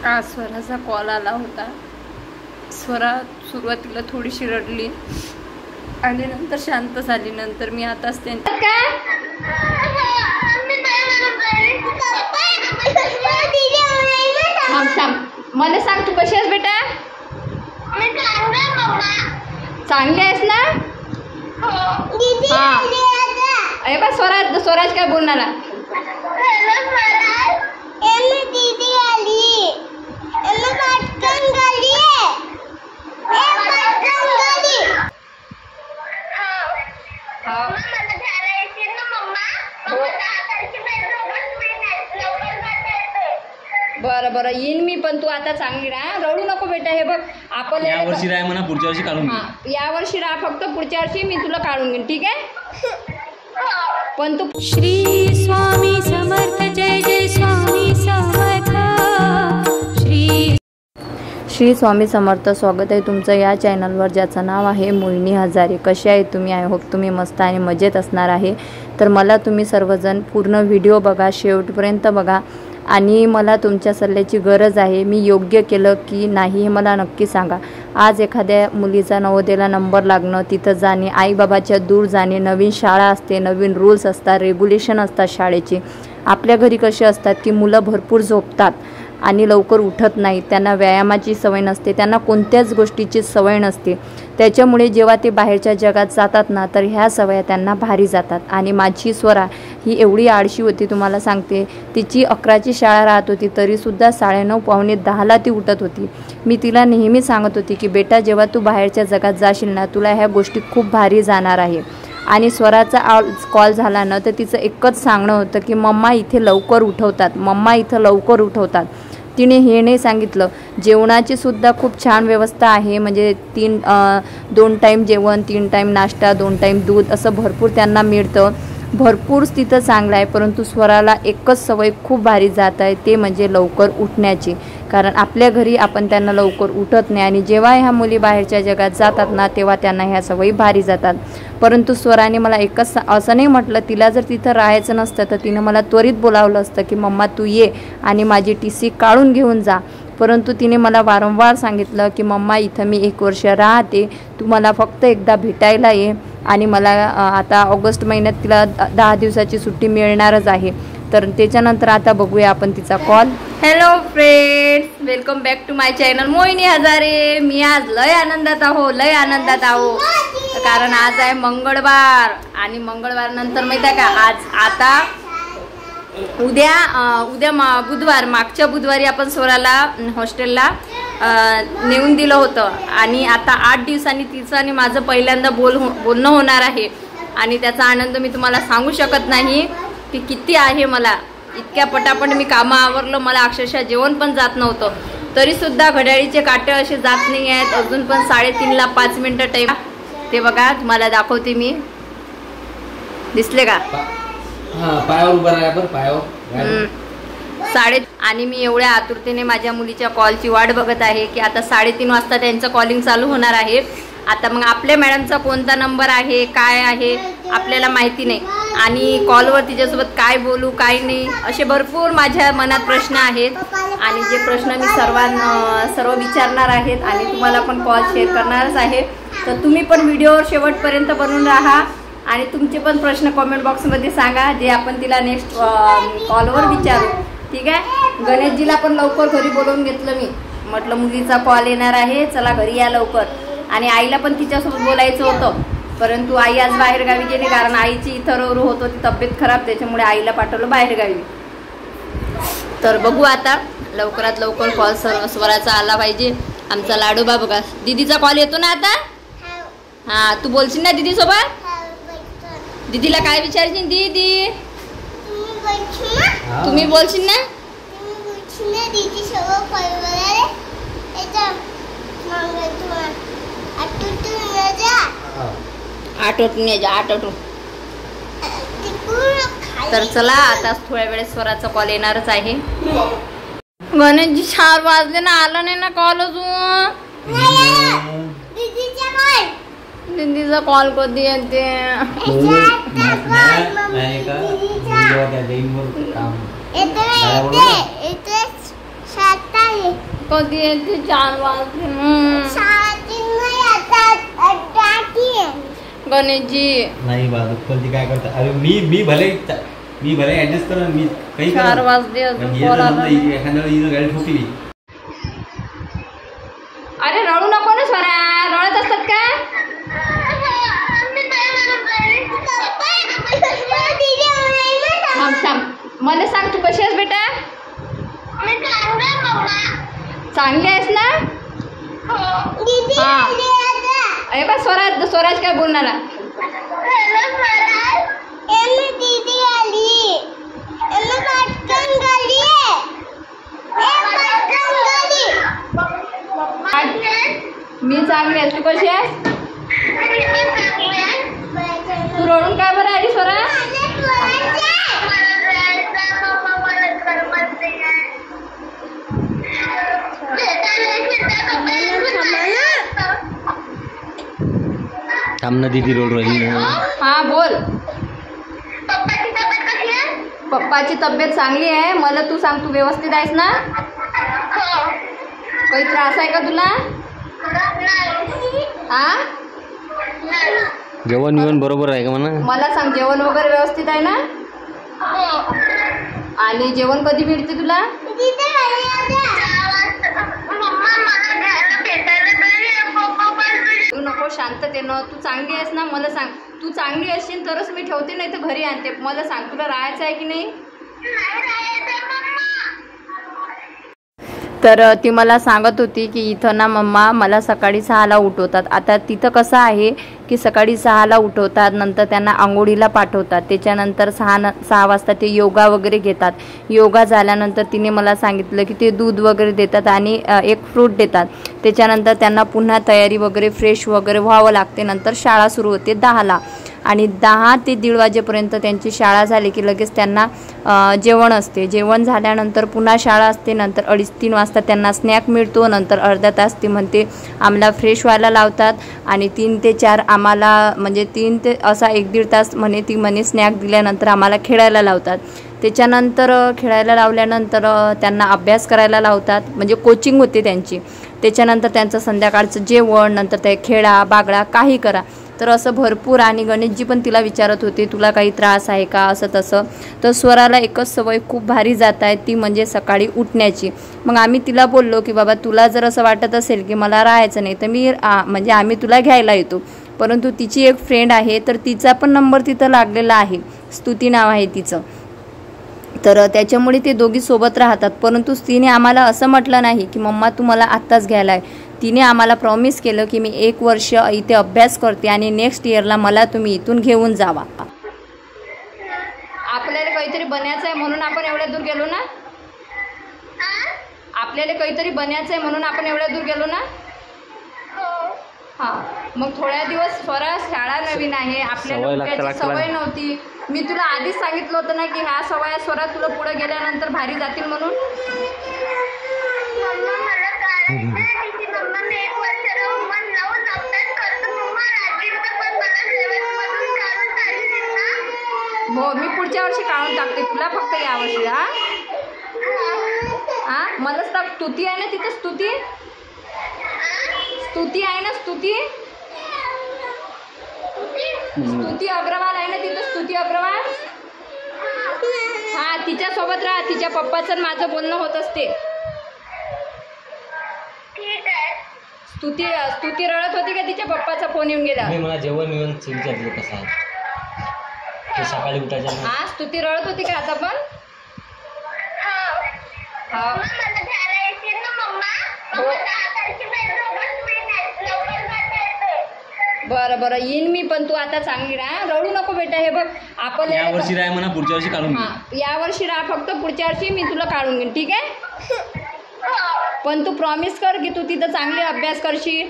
आज स्वराचा कॉल आला होता. स्वरा सुरुवातीला थोडीशी रडली आणि नंतर शांत झाली. नंतर मी आताच मला सांग, तू कशी आहेस बेटा? चांगली आहेस ना? हा. अरे बा स्वराज काय बोलणार? बरं बरं येईन मी, पण तू आता चांगली राहा, रडू नको बेटा. हे बघ आपण या वर्षी राह म्हणा, पुढच्या वर्षी काढून घे. या वर्षी राहा, फक्त पुढच्या वर्षी मी तुला काढून घेईन, ठीक आहे? पण तू श्री स्वामी समर्थ, जय जय स्वामी समर्थ. श्री स्वामी समर्थ. स्वागत आहे तुमचं या चॅनलवर, ज्याचं नाव आहे मोहिनी हजारे. कसे आहे तुम्ही? आय होप तुम्ही मस्त आणि मजेत असणार आहे. तर मला तुम्ही सर्वजण पूर्ण व्हिडिओ बघा, शेवटपर्यंत बघा आणि मला तुमच्या सल्ल्याची गरज आहे. मी योग्य केलं की नाही हे मला नक्की सांगा. आज एखाद्या मुलीचा नवोदयाला नंबर लागणं, तिथं जाणे, आईबाबाच्या दूर जाणे, नवीन शाळा असते, नवीन रूल्स असतात, रेग्युलेशन असतात शाळेचे. आपल्या घरी कसे असतात की मुलं भरपूर झोपतात आणि लवकर उठत नाही, त्यांना व्यायामाची सवय नसते, त्यांना कोणत्याच गोष्टीची सवय नसते. त्याच्यामुळे जेव्हा ते बाहेरच्या जगात जातात ना, तर ह्या सवया त्यांना भारी जातात. आणि माझी स्वरा ही एवढी आळशी होती, तुम्हाला सांगते. तिची 11ची शाळा राहत होती, तरीसुद्धा 9:30 पावणे 10ला ती उठत होती. मी तिला नेहमी सांगत होती की बेटा, जेव्हा तू बाहेरच्या जगात जाशील ना, तुला ह्या गोष्टी खूप भारी जाणार आहे. आणि स्वराचा कॉल झाला ना, तर तिचं एकच सांगणं होतं की मम्मा इथे लवकर उठवतात, मम्मा इथं लवकर उठवतात. तिने हे नाही सांगितलं, जेवणाची सुद्धा खूप छान व्यवस्था आहे. म्हणजे 2 टाईम जेवण, 3 टाईम नाश्ता, 2 टाईम दूध, असं भरपूर त्यांना मिळतं. भरपूर तिथं चांगलं आहे. परंतु स्वराला एकच सवय खूप भारी जात आहे, ते म्हणजे लवकर उठण्याची. कारण आपल्या घरी आपण त्यांना लवकर उठत नाही आणि जेव्हा ह्या मुली बाहेरच्या जगात जातात ना, तेव्हा त्यांना ह्या सवयी भारी जातात. परंतु स्वराने मला एकच असं नाही म्हटलं, तिला जर तिथं राहायचं नसतं तर तिनं मला त्वरित बोलावलं असतं की मम्मा तू ये आणि माझी TC काढून घेऊन जा. परंतु तिने मला वारंवार सांगितलं की मम्मा इथं मी 1 वर्ष राहते, तू मला फक्त एकदा भेटायला ये. आणि मला आता ऑगस्ट महिन्यात तिला 10 दिवसाची सुट्टी मिळणारच आहे. तर त्याच्यानंतर आता बघूया आपण तिचा call. Hello friends, welcome back to my channel Mohini Hazare. मी आज लय आनंदात आहो, कारण आज आहे मंगळवार. आणि मंगळवार नंतर माहिती आहे का, आता उद्या बुधवार, मागच्या बुधवारी आपण स्वराला हॉस्टेलला नेऊन दिलं होतं. आणि आता 8 दिवसांनी तिचं आणि माझं पहिल्यांदा बोलणं होणार आहे. आणि त्याचा आनंद मी तुम्हाला सांगू शकत नाही की किती आहे. मला इतक्या पटापट मी कामं आवरलं, मला अक्षरशः जेवण पण जात नव्हतं. तरीसुद्धा घड्याळीचे काटे असे जात नाही आहेत. अजून पण 3:30ला 5 मिनिटं टाईम. ते बघा, तुम्हाला दाखवते मी. दिसले का? पायावर उभा राहा बरं, पायावर. आणि मी एवढ्या आतुरतेने माझ्या मुलीच्या कॉलची वाट बघत आहे की आता 3:30 वाजता त्यांचं कॉलिंग चालू होणार आहे. आता मग आपल्या मॅडमचा कोणता नंबर आहे, काय आहे, आपल्याला माहिती नाही. आणि कॉलवर तिच्यासोबत काय बोलू, काय नाही, असे भरपूर माझ्या मनात प्रश्न आहेत. आणि जे प्रश्न मी सर्व विचारणार आहेत आणि तुम्हाला पण कॉल शेअर करणारच आहे. तर तुम्ही पण व्हिडिओवर शेवटपर्यंत बनून राहा आणि तुमचे पण प्रश्न कॉमेंट बॉक्समध्ये सांगा, जे आपण तिला नेक्स्ट कॉलवर विचारू, ठीक आहे? गणेशजीला पण लवकर घरी बोलवून घेतलं मी. म्हटलं मुलीचा कॉल येणार आहे, चला घरी या लवकर. आणि आईला पण तिच्यासोबत बोलायचं होतं, परंतु आई आज बाहेरगावी गेली. कारण आईची इथं रोरू होत होती, तब्येत खराब, त्याच्यामुळे आईला पाठवलं बाहेरगावी. तर बघू आता लवकरात लवकर कॉल स्वराचा आला पाहिजे. आमचा लाडोबा बघा, दीदीचा कॉल येतो ना आता. हां, तू बोलशील ना दीदी सोबत? दीदीला काय विचारशील? दीदी तुम्ही बोलशील ना? आठवटून. तर चला, आता थोड्या वेळेस स्वराचा कॉल येणारच आहे. गणेशजी 4 वाजले ना, आला नाही ना कॉल अजून. दीदीचा कॉल कधी येते? कधी येते 4 वाजले. गणेशजी नाही बाबा दुःखी काय करता. अरे मी भले ऍडजस्ट कर, मी काही 4 वाजले अजून कॉल आला. एखाद्या वेळी गाडी ठोकली. अरे रडू नको ना स्वरा, रडत असतात का? थांब मला सांग तू कशी आहेस बेटा? चांगली आहेस ना? हा अरे बा स्वराज काय बोलणार? मी चांगली आहेस, तू कशी आहेस? तू रडून काय बरं आली स्वरा? थांब ना दीदी रोड राहिली ना. हा बोल. पप्पाची तब्येत चांगली आहे. मला तू सांग, तू व्यवस्थित आहेस ना? काही त्रास आहे का तुला? हा जेवण बिवण बरोबर आहे का म्हणा? मला सांग, जेवण वगैरे व्यवस्थित आहे ना? आणि जेवण कधी मिळते तुला? तू नको शांततेनं. तू चांगली आहेस ना? मला सांग, तू चांगली असशील तरच मी ठेवते, नाही तर घरी आणते. मला सांग, तुला राहायचं आहे की नाही? तर ती मला सांगत होती की इथं ना मम्मा मला सकाळी 6ला उठवतात. आता तिथं कसं आहे की सकाळी 6ला उठवतात, नंतर त्यांना आंघोळीला पाठवतात, त्याच्यानंतर 6 वाजता ते योगा वगैरे घेतात. योगा झाल्यानंतर तिने मला सांगितलं की ते दूध वगैरे देतात आणि एक फ्रूट देतात. त्याच्यानंतर त्यांना पुन्हा तयारी वगैरे फ्रेश वगैरे व्हावं लागते. नंतर शाळा सुरू होते 10ला आणि 10 ते 1:30 वाजेपर्यंत त्यांची शाळा झाली की लगेच त्यांना जेवण असते. जेवण झाल्यानंतर पुन्हा शाळा असते. नंतर 2:30-3 वाजता त्यांना स्नॅक मिळतो. नंतर अर्धा तास ती म्हणते आम्हाला फ्रेश व्हायला लावतात आणि 3 ते 4 आम्हाला म्हणजे 3 ते असा 1-1.5 तास ती म्हणे स्नॅक दिल्यानंतर आम्हाला खेळायला लावतात. त्याच्यानंतर खेळायला लावल्यानंतर त्यांना अभ्यास करायला लावतात, म्हणजे कोचिंग होते त्यांची. त्याच्यानंतर त्यांचं संध्याकाळचं जेवण, नंतर ते खेळा बागडा काही करा. तर असं भरपूर. आणि गणेशजी पण तिला विचारत होते तुला काही त्रास आहे का असं तसं. तर स्वराला एकच सवय खूप भारी जात आहे, ती म्हणजे सकाळी उठण्याची. मग आम्ही तिला बोललो की बाबा तुला जर असं वाटत असेल की मला राहायचं नाही तर म्हणजे आम्ही तुला घ्यायला येतो. परंतु तिची एक फ्रेंड आहे, तर तिचा पण नंबर तिथं लागलेला आहे, स्तुती नाव आहे तिचं. तर त्याच्यामुळे ते दोघी सोबत राहतात. परंतु तिने आम्हाला असं म्हटलं नाही की मम्मा तू मला आत्ताच घ्यायला आहे. तिने आम्हाला प्रॉमिस केलं की मी 1 वर्ष इथे अभ्यास करते आणि नेक्स्ट इयरला मला तुम्ही इथून घेऊन जावा. आपल्याला काहीतरी बनायचं आहे म्हणून आपण एवढ्या दूर गेलो ना? आपल्याला काहीतरी बनायचं आहे म्हणून आपण एवढ्या दूर गेलो ना? हां, मग थोड्या दिवस स्वरा शाळा नवीन आहे, आपल्याला त्याची सवय नव्हती. मी तुला आधीच सांगितलं होतं ना की ह्या सवय स्वरा तुला पुढे गेल्यानंतर भारी जातील म्हणून. हो, मी पुढच्या वर्षी काढून टाकते तुला, फक्त या वर्षी. हा मला सांग, स्तुती आहे ना तिथं? स्तुती आहे ना? स्तुती अग्रवाल आहे ना तिथं? स्तुती अग्रवाल. हा, तिच्यासोबत राहा. तिच्या पप्पाचं माझं बोलणं होत असते. स्तुती रडत होती का तिच्या पप्पाचा फोन येऊन गेला? मला जेवण येऊन विचारलं कसं आहे ते सकाळी उठायचं. हा, स्तुती रडत होती का आता पण? बरं येईन मी, पण तू आता चांगली राहा, रडू नको बेटा. हे बघ आपण या वर्षी राहा म्हणा, पुढच्या वर्षी काढून घे. या वर्षी राहा, फक्त पुढच्या वर्षी मी तुला काढून घेईन, ठीक आहे? पण तू प्रॉमिस कर की तू तिथं चांगले अभ्यास करशील.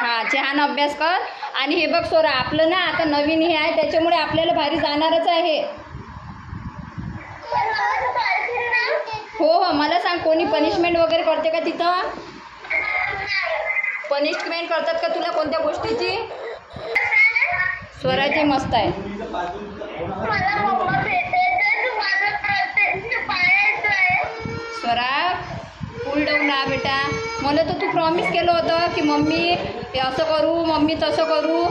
हा, छान अभ्यास कर. आणि हे बघ सोरा, आपलं ना आता नवीन हे आहे त्याच्यामुळे आपल्याला भारी जाणारच आहे. हो, मला सांग, कोणी पनिशमेंट वगैरे करते का तिथं? पनिशमेंट करतात का तुला कोणत्या गोष्टीची? स्वराची मस्त आहे. स्वरा कूल डाऊन राहा बेटा. मला तर तू प्रॉमिस केलं होतं की मम्मी ते असं करू, मम्मी तसं करू.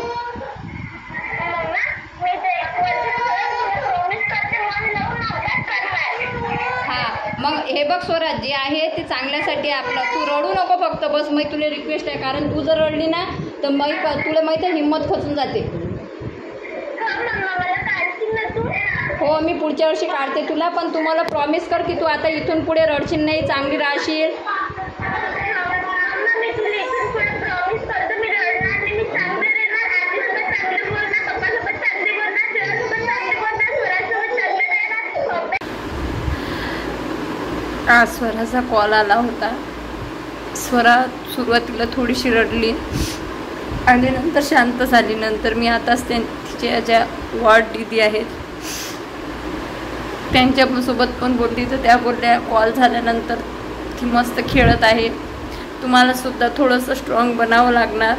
हां मग हे बघ स्वरा, जे आहे ते चांगल्यासाठी आपलं. तू रडू नको फक्त बस. मग तुला रिक्वेस्ट आहे, कारण तू जर रडली ना तर मग तुला माहिती आहे हिंमत खचून जाते. हो मी पुढच्या वर्षी काढते तुला, पण तुम्हाला प्रॉमिस कर की तू आता इथून पुढे रडशील नाही, चांगली राहशील. आज स्वराचा कॉल आला होता. स्वरा सुरुवातीला थोडीशी रडली आणि नंतर शांत झाली. नंतर मी आताच तिच्या ज्या वॉर्ड दीदी आहेत त्यांच्यासोबत पण बोलली, तर त्या बोलल्या कॉल झाल्यानंतर ती मस्त खेळत आहे, तुम्हाला सुद्धा थोडंसं स्ट्रॉंग बनावं लागणार.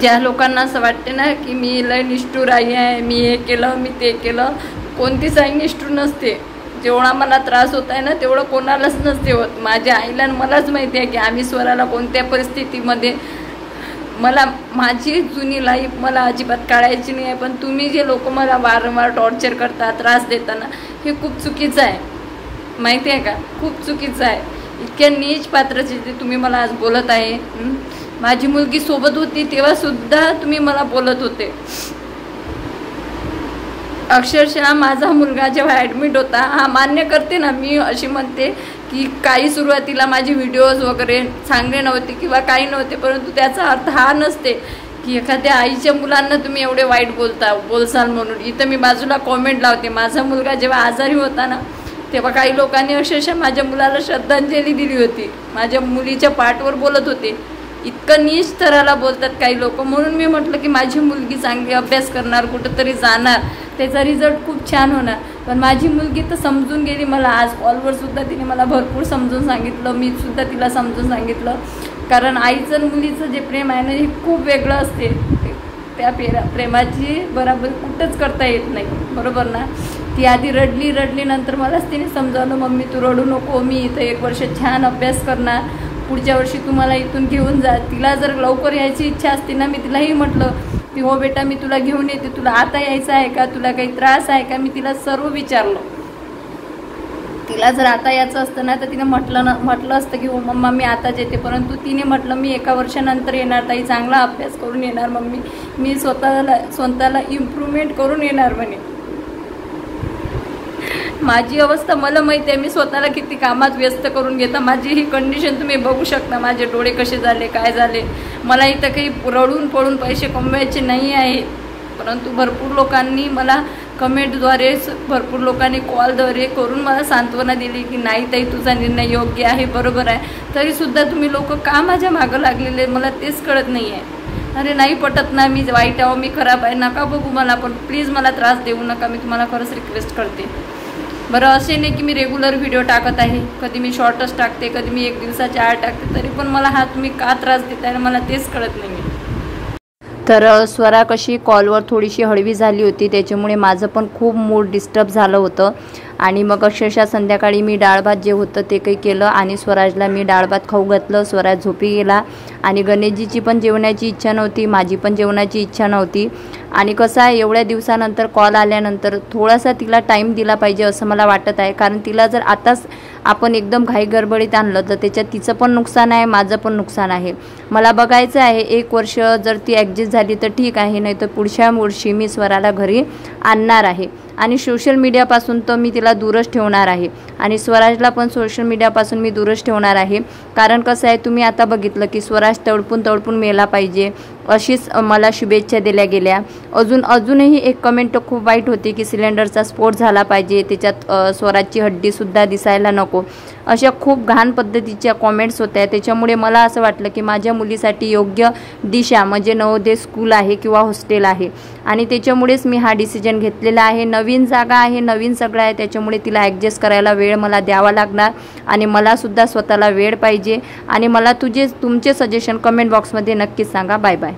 ज्या लोकांना असं वाटते ना की मी लय निष्ठुर आई आहे, मी हे केलं मी ते केलं, कोणतीच आई निष्ठुर नसते. जेवढा मला त्रास होत आहे ना तेवढं कोणालाच नसते होत. माझ्या आईला मलाच माहिती आहे की आम्ही स्वराला कोणत्या परिस्थितीमध्ये, मला माझी जुनी लाईफ मला अजिबात काढायची नाही आहे. पण तुम्ही जे लोक मला वारंवार टॉर्चर करता, त्रास देताना, हे खूप चुकीचं आहे, माहिती आहे का? खूप चुकीचं आहे. इतक्या नीच पात्राचे ते तुम्ही मला आज बोलत आहे. माझी मुलगी सोबत होती तेव्हा सुद्धा तुम्ही मला बोलत होते. अक्षरशः माझा मुलगा जेव्हा ॲडमिट होता, हा मान्य करते ना मी, अशी म्हणते की काही सुरुवातीला माझे व्हिडिओज वगैरे चांगले नव्हते किंवा काही नव्हते, परंतु त्याचा अर्थ हा नसते की एखाद्या आईच्या मुलांना तुम्ही एवढे वाईट बोलसाल म्हणून. इथं मी बाजूला कॉमेंट लावते. माझा मुलगा जेव्हा आजारी होता ना तेव्हा काही लोकांनी अक्षरशः माझ्या मुलाला श्रद्धांजली दिली होती, माझ्या मुलीच्या पाठवर बोलत होते. इतकं नीच स्तराला बोलतात काही लोक. म्हणून मी म्हटलं की माझी मुलगी चांगली अभ्यास करणार, कुठंतरी जाणार, त्याचा रिझल्ट खूप छान होणार. पण माझी मुलगी तर समजून गेली. मला आज कॉलवर सुद्धा तिने मला भरपूर समजून सांगितलं, मी सुद्धा तिला समजून सांगितलं. कारण आईचं आणि मुलीचं जे प्रेम आहे ना हे खूप वेगळं असते. त्या प्रेमाची बराबर कुठंच करता येत नाही, बरोबर ना? ती आधी रडली नंतर मलाच तिने समजावलं, मम्मी तू रडू नको, मी इथं 1 वर्ष छान अभ्यास करणार, पुढच्या वर्षी तुम्हाला इथून घेऊन जा. तिला जर लवकर यायची इच्छा असते ना, मी तिलाही म्हटलं की हो बेटा मी तुला घेऊन येते, तुला आता यायचं आहे का, तुला काही त्रास आहे का, मी तिला सर्व विचारलं. तिला जर आता यायचं असतं ना तर तिने म्हटलं असतं की हो मम्मा मी आताच येते. परंतु तिने म्हटलं मी 1 वर्षानंतर येणार ताई, चांगला अभ्यास करून येणार मम्मी, मी स्वतःला इम्प्रूव्हमेंट करून येणार म्हणे. माझी अवस्था मला माहिती आहे, मी स्वतःला किती कामात व्यस्त करून घेता. माझी ही कंडिशन तुम्ही बघू शकता, माझे डोळे कसे झाले, काय झाले. मला इथं काही रडून पडून पैसे कमवायचे नाही आहे. परंतु भरपूर लोकांनी मला कमेंटद्वारे, भरपूर लोकांनी कॉलद्वारे करून मला सांत्वना दिली की नाही ताई तुझा निर्णय योग्य आहे, बरोबर आहे. तरीसुद्धा तुम्ही लोक का माझ्या मागं लागलेले मला तेच कळत नाही आहे. अरे नाही पटत ना, मी वाईट आहो, मी खराब आहे, नका बघू मला. पण प्लीज मला त्रास देऊ नका, मी तुम्हाला खरंच रिक्वेस्ट करते. बरं असे नाही की मी रेग्युलर व्हिडिओ टाकत आहे, कधी मी शॉर्टच टाकते, कधी मी 1 दिवसाच्या आड टाकते, तरी पण मला हा तुम्ही का त्रास देताय मला तेच कळत नाही. तर स्वरा कशी कॉलवर थोडीशी हळवी झाली होती, त्याच्यामुळे माझं पण खूप मूड डिस्टर्ब झालं होतं. आणि मग अक्षरशः संध्याकाळी मी डाळ भात जे होतं ते काही केलं आणि स्वराजला मी डाळ भात खाऊ घातलं. स्वराज झोपी गेला आणि गणेशजीची पण जेवणाची इच्छा नव्हती, माझी पण जेवणाची इच्छा नव्हती. आणि कसं आहे, एवढ्या दिवसानंतर कॉल आल्यानंतर थोडासा तिला टाईम दिला पाहिजे असं मला वाटत आहे. कारण तिला जर आताच आपण एकदम घाई गडबडीत आणलं तर त्याच्यात तिचं पण नुकसान आहे, माझं पण नुकसान आहे. मला बघायचं आहे 1 वर्ष जर ती ॲडजस्ट झाली तर ठीक आहे, नाही तर पुढच्या वर्षी मी स्वराला घरी आणणार आहे. आणि सोशल मीडियापासून तर मी तिला दूरच ठेवणार आहे आणि स्वराजला पण सोशल मीडियापासून मी दूरच ठेवणार आहे. कारण कसं आहे, तुम्ही आता बघितलं की स्वराज तडपून मेला पाहिजे अशीच मला शुभेच्छा दिल्या गेल्या. अजूनही एक कमेंट खूप वाईट होती की सिलेंडरचा स्फोट झाला पाहिजे, त्याच्यात स्वराजची हड्डीसुद्धा दिसायला नको, अशा खूप घाण पद्धतीच्या कॉमेंट्स होत्या. त्याच्यामुळे मला असं वाटलं की माझ्या मुलीसाठी योग्य दिशा म्हणजे नवोदय स्कूल आहे किंवा हॉस्टेल आहे आणि त्याच्यामुळेच मी हा डिसिजन घेतलेला आहे. नवीन जागा आहे, नवीन सगळं आहे, त्याच्यामुळे तिला ॲडजस्ट करायला वेळ वेळ मला द्यावा लागणार आणि मलासुद्धा स्वतःला वेळ पाहिजे. आणि मला तुमचे सजेशन कमेंट बॉक्समध्ये नक्कीच सांगा. Bye bye.